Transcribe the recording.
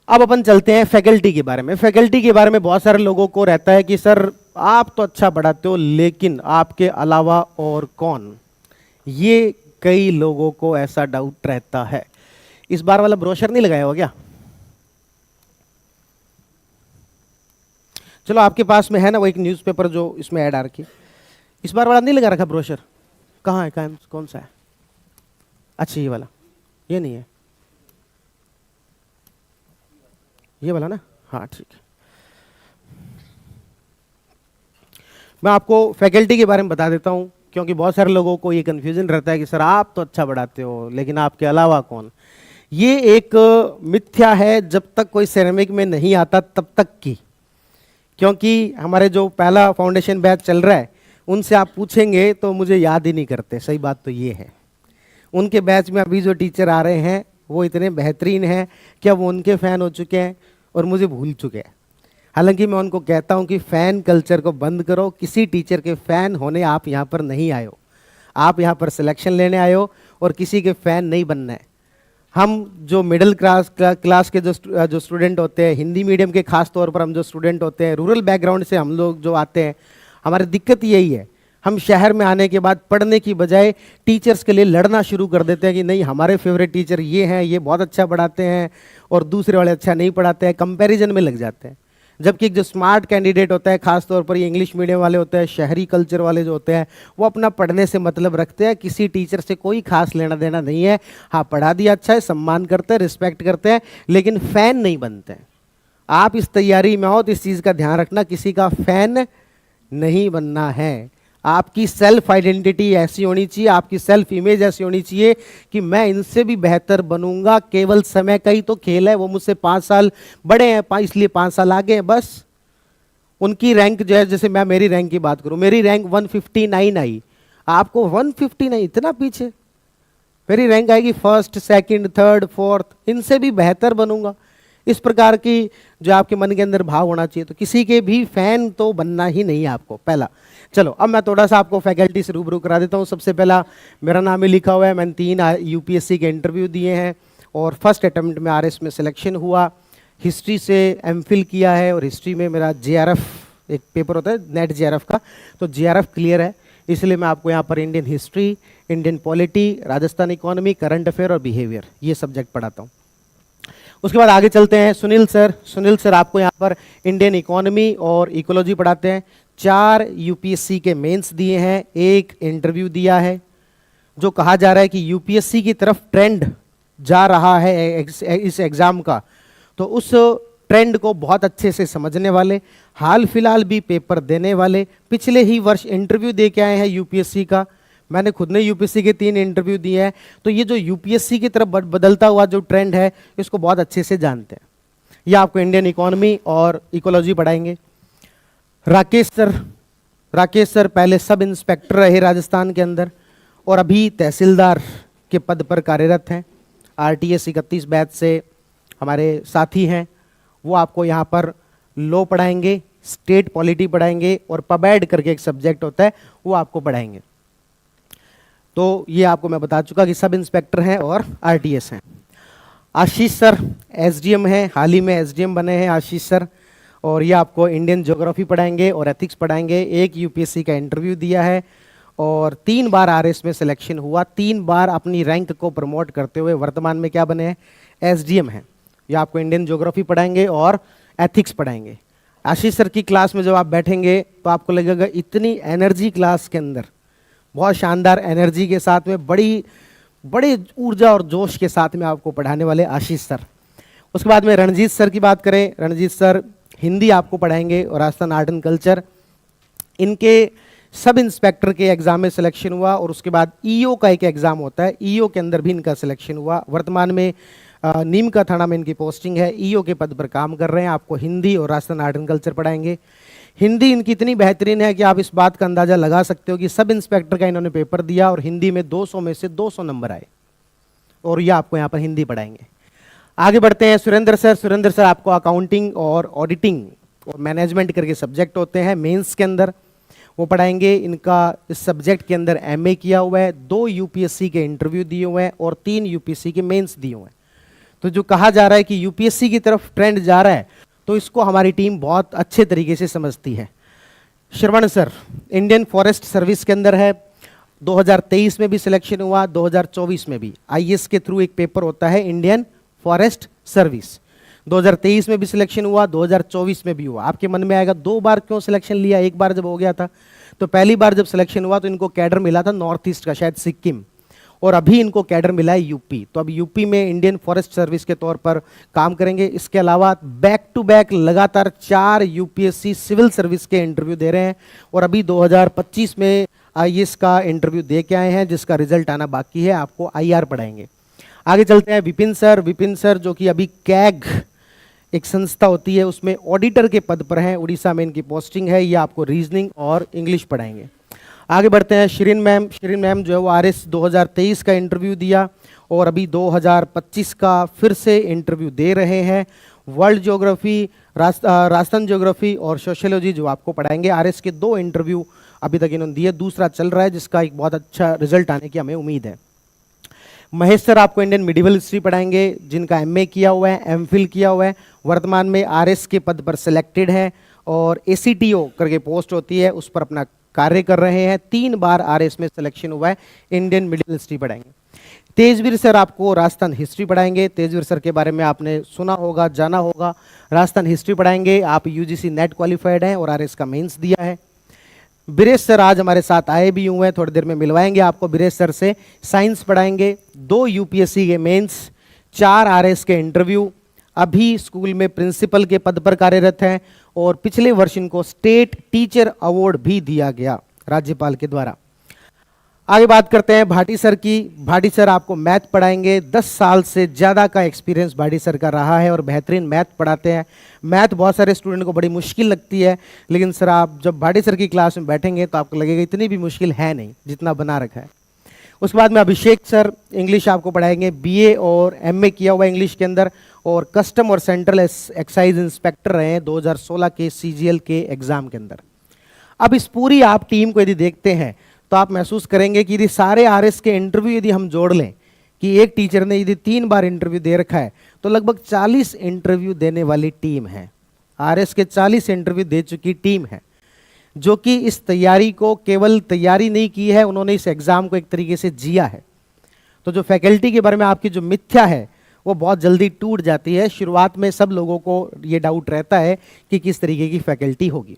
अब अपन चलते हैं फैकल्टी के बारे में। फैकल्टी के बारे में बहुत सारे लोगों को रहता है कि सर आप तो अच्छा पढ़ाते हो लेकिन आपके अलावा और कौन, ये कई लोगों को ऐसा डाउट रहता है। इस बार वाला ब्रोशर नहीं लगाया हो क्या? चलो आपके पास में है ना वो एक न्यूज़पेपर जो इसमें ऐड आ रखी, इस बार वाला नहीं लगा रखा ब्रोशर? कहाँ है, कहाँ, कौन सा है? अच्छा ये वाला, ये नहीं है, ये वाला ना, हाँ ठीक है। मैं आपको फैकल्टी के बारे में बता देता हूँ क्योंकि बहुत सारे लोगों को ये कन्फ्यूजन रहता है कि सर आप तो अच्छा पढ़ाते हो लेकिन आपके अलावा कौन। ये एक मिथ्या है जब तक कोई सिरेमिक में नहीं आता तब तक की, क्योंकि हमारे जो पहला फाउंडेशन बैच चल रहा है उनसे आप पूछेंगे तो मुझे याद ही नहीं करते। सही बात तो ये है, उनके बैच में अभी जो टीचर आ रहे हैं वो इतने बेहतरीन हैं कि अब वो उनके फ़ैन हो चुके हैं और मुझे भूल चुके हैं। हालांकि मैं उनको कहता हूं कि फ़ैन कल्चर को बंद करो, किसी टीचर के फ़ैन होने आप यहाँ पर नहीं आए हो, आप यहाँ पर सिलेक्शन लेने आए हो और किसी के फ़ैन नहीं बनना है। हम जो मिडिल क्लास के जो स्टूडेंट होते हैं, हिंदी मीडियम के खास तौर पर हम जो स्टूडेंट होते हैं, रूरल बैकग्राउंड से हम लोग जो आते हैं, हमारी दिक्कत यही है, हम शहर में आने के बाद पढ़ने की बजाय टीचर्स के लिए लड़ना शुरू कर देते हैं कि नहीं हमारे फेवरेट टीचर ये हैं, ये बहुत अच्छा पढ़ाते हैं और दूसरे वाले अच्छा नहीं पढ़ाते हैं, कंपैरिजन में लग जाते हैं। जबकि एक जो स्मार्ट कैंडिडेट होता है, खास तौर पर ये इंग्लिश मीडियम वाले होते हैं, शहरी कल्चर वाले जो होते हैं, वो अपना पढ़ने से मतलब रखते हैं, किसी टीचर से कोई खास लेना देना नहीं है। हाँ पढ़ा दिया अच्छा है, सम्मान करते हैं, रिस्पेक्ट करते हैं, लेकिन फ़ैन नहीं बनते हैं। आप इस तैयारी में हो तो इस चीज़ का ध्यान रखना, किसी का फ़ैन नहीं बनना है। आपकी सेल्फ आइडेंटिटी ऐसी होनी चाहिए, आपकी सेल्फ इमेज ऐसी होनी चाहिए कि मैं इनसे भी बेहतर बनूंगा, केवल समय का ही तो खेल है, वो मुझसे 5 साल बड़े हैं इसलिए 5 साल आगे हैं बस। उनकी रैंक जो है, जैसे मैं मेरी रैंक की बात करूं, मेरी रैंक 159 आई, आपको 159 इतना पीछे, मेरी रैंक आएगी फर्स्ट, सेकंड, थर्ड, फोर्थ, इनसे भी बेहतर बनूंगा। इस प्रकार की जो आपके मन के अंदर भाव होना चाहिए। तो किसी के भी फैन तो बनना ही नहीं है आपको, पहला। चलो अब मैं थोड़ा सा आपको फैकल्टी से रूबरू करा देता हूँ। सबसे पहला मेरा नाम ही लिखा हुआ है, मैंने 3 यूपीएससी के इंटरव्यू दिए हैं और फर्स्ट अटेम्प्ट में आरएस में सिलेक्शन हुआ। हिस्ट्री से एमफिल किया है और हिस्ट्री में मेरा जेआरएफ एक पेपर होता है नेट जेआरएफ का, तो जेआरएफ क्लियर है। इसलिए मैं आपको यहाँ पर Indian history, Indian polity, Rajasthan economy, current affair और बिहेवियर, ये सब्जेक्ट पढ़ाता हूँ। उसके बाद आगे चलते हैं। सुनील सर आपको यहाँ पर इंडियन इकोनॉमी और इकोलॉजी पढ़ाते हैं। 4 यूपीएससी के मेंस दिए हैं, 1 इंटरव्यू दिया है। जो कहा जा रहा है कि यूपीएससी की तरफ ट्रेंड जा रहा है इस एग्ज़ाम का, तो उस ट्रेंड को बहुत अच्छे से समझने वाले, हाल फिलहाल भी पेपर देने वाले, पिछले ही वर्ष इंटरव्यू दे के आए हैं यूपीएससी का, मैंने खुद ने यूपीएससी के 3 इंटरव्यू दिए हैं, तो ये जो यूपीएससी की तरफ बदलता हुआ जो ट्रेंड है इसको बहुत अच्छे से जानते हैं। ये आपको इंडियन इकोनॉमी और इकोलॉजी पढ़ाएंगे। राकेश सर पहले सब इंस्पेक्टर रहे राजस्थान के अंदर और अभी तहसीलदार के पद पर कार्यरत हैं। आरटीएस 31 बैच से हमारे साथी हैं, वो आपको यहाँ पर लॉ पढ़ाएंगे, स्टेट पॉलिटी पढ़ाएंगे और पबैड करके एक सब्जेक्ट होता है वो आपको पढ़ाएंगे। तो ये आपको मैं बता चुका कि सब इंस्पेक्टर हैं और आरटीएस हैं। आशीष सर एसडीएम हैं, हाल ही में एसडीएम बने हैं आशीष सर, और ये आपको इंडियन ज्योग्राफी पढ़ाएंगे और एथिक्स पढ़ाएंगे। 1 यूपीएससी का इंटरव्यू दिया है और 3 बार आरएस में सिलेक्शन हुआ, 3 बार अपनी रैंक को प्रमोट करते हुए वर्तमान में क्या बने हैं, एसडीएम हैं। ये आपको इंडियन ज्योग्राफी पढ़ाएंगे और एथिक्स पढ़ाएंगे। आशीष सर की क्लास में जब आप बैठेंगे तो आपको लगेगा इतनी एनर्जी क्लास के अंदर, बहुत शानदार एनर्जी के साथ में, बड़ी ऊर्जा और जोश के साथ में आपको पढ़ाने वाले आशीष सर। उसके बाद में रणजीत सर की बात करें, रणजीत सर हिंदी आपको पढ़ाएंगे और राजस्थान आर्ट एंड कल्चर। इनके सब इंस्पेक्टर के एग्जाम में सिलेक्शन हुआ और उसके बाद ईओ का एक एग्जाम होता है, ईओ के अंदर भी इनका सिलेक्शन हुआ। वर्तमान में नीम का थाना में इनकी पोस्टिंग है, ईओ के पद पर काम कर रहे हैं। आपको हिंदी और राजस्थान आर्ट एंड कल्चर पढ़ाएंगे। हिंदी इनकी इतनी बेहतरीन है कि आप इस बात का अंदाज़ा लगा सकते हो कि सब इंस्पेक्टर का इन्होंने पेपर दिया और हिंदी में 200 में से 200 नंबर आए, और ये आपको यहाँ पर हिंदी पढ़ाएंगे। आगे बढ़ते हैं। सुरेंद्र सर आपको अकाउंटिंग और ऑडिटिंग और मैनेजमेंट करके सब्जेक्ट होते हैं मेंस के अंदर, वो पढ़ाएंगे। इनका इस सब्जेक्ट के अंदर एमए किया हुआ है, 2 यूपीएससी के इंटरव्यू दिए हुए हैं और 3 यूपीएससी के मेंस दिए हुए हैं। तो जो कहा जा रहा है कि यूपीएससी की तरफ ट्रेंड जा रहा है, तो इसको हमारी टीम बहुत अच्छे तरीके से समझती है। श्रवण सर इंडियन फॉरेस्ट सर्विस के अंदर है, 2023 में भी सिलेक्शन हुआ, 2024 में भी। आईएएस के थ्रू एक पेपर होता है इंडियन फॉरेस्ट सर्विस, 2023 में भी सिलेक्शन हुआ, 2024 में भी हुआ। आपके मन में आएगा 2 बार क्यों सिलेक्शन लिया, एक बार जब हो गया था। तो पहली बार जब सिलेक्शन हुआ तो इनको कैडर मिला था नॉर्थ ईस्ट का, शायद सिक्किम, और अभी इनको कैडर मिला है यूपी। तो अब यूपी में इंडियन फॉरेस्ट सर्विस के तौर पर काम करेंगे। इसके अलावा बैक टू बैक लगातार 4 यूपीएससी सिविल सर्विस के इंटरव्यू दे रहे हैं, और अभी 2025 में आईएएस का इंटरव्यू दे के आए हैं, जिसका रिजल्ट आना बाकी है। आपको आईआर पढ़ाएंगे। आगे चलते हैं विपिन सर जो कि अभी कैग एक संस्था होती है उसमें ऑडिटर के पद पर हैं, उड़ीसा में इनकी पोस्टिंग है। ये आपको रीजनिंग और इंग्लिश पढ़ाएंगे। आगे बढ़ते हैं शिरीन मैम जो है वो आरएस 2023 का इंटरव्यू दिया और अभी 2025 का फिर से इंटरव्यू दे रहे हैं। वर्ल्ड ज्योग्राफी, राजस्थान ज्योग्राफी और सोशियोलॉजी जो आपको पढ़ाएंगे। आरएस के 2 इंटरव्यू अभी तक इन्होंने दिए, दूसरा चल रहा है, जिसका एक बहुत अच्छा रिजल्ट आने की हमें उम्मीद है। महेश सर आपको इंडियन मिडिवल हिस्ट्री पढ़ाएंगे, जिनका एमए किया हुआ है, एमफिल किया हुआ है, वर्तमान में आरएस के पद पर सिलेक्टेड है और एसीटीओ करके पोस्ट होती है, उस पर अपना कार्य कर रहे हैं। 3 बार आरएस में सिलेक्शन हुआ है। इंडियन मिडिवल हिस्ट्री पढ़ाएंगे। तेजवीर सर आपको राजस्थान हिस्ट्री पढ़ाएंगे। तेजवीर सर के बारे में आपने सुना होगा, जाना होगा। राजस्थान हिस्ट्री पढ़ाएंगे। आप यूजीसी नेट क्वालिफाइड हैं और आरएस का मेंस दिया है। बीरेश सर आज हमारे साथ आए भी हुए हैं, थोड़ी देर में मिलवाएंगे आपको बीरेश सर से। साइंस पढ़ाएंगे। 2 यूपीएससी के मेंस, 4 आरएस के इंटरव्यू। अभी स्कूल में प्रिंसिपल के पद पर कार्यरत हैं और पिछले वर्ष इनको स्टेट टीचर अवार्ड भी दिया गया राज्यपाल के द्वारा। आगे बात करते हैं भाटी सर की। भाटी सर आपको मैथ पढ़ाएंगे। 10 साल से ज़्यादा का एक्सपीरियंस भाटी सर का रहा है और बेहतरीन मैथ पढ़ाते हैं। मैथ बहुत सारे स्टूडेंट को बड़ी मुश्किल लगती है, लेकिन सर आप जब भाटी सर की क्लास में बैठेंगे तो आपको लगेगा इतनी भी मुश्किल है नहीं जितना बना रखा है। उसके बाद में अभिषेक सर इंग्लिश आपको पढ़ाएंगे। बीए और एमए किया हुआ इंग्लिश के अंदर और कस्टम और सेंट्रल एक्साइज इंस्पेक्टर रहे हैं 2016 के सीजीएल के एग्जाम के अंदर। अब इस पूरी आप टीम को यदि देखते हैं तो आप महसूस करेंगे कि यदि सारे आरएस के इंटरव्यू यदि हम जोड़ लें कि एक टीचर ने यदि 3 बार इंटरव्यू दे रखा है तो लगभग 40 इंटरव्यू देने वाली टीम है। आरएस के 40 इंटरव्यू दे चुकी टीम है, जो कि इस तैयारी को केवल तैयारी नहीं की है, उन्होंने इस एग्जाम को एक तरीके से जिया है। तो जो फैकल्टी के बारे में आपकी जो मिथ्या है वो बहुत जल्दी टूट जाती है। शुरुआत में सब लोगों को ये डाउट रहता है कि किस तरीके की फैकल्टी होगी।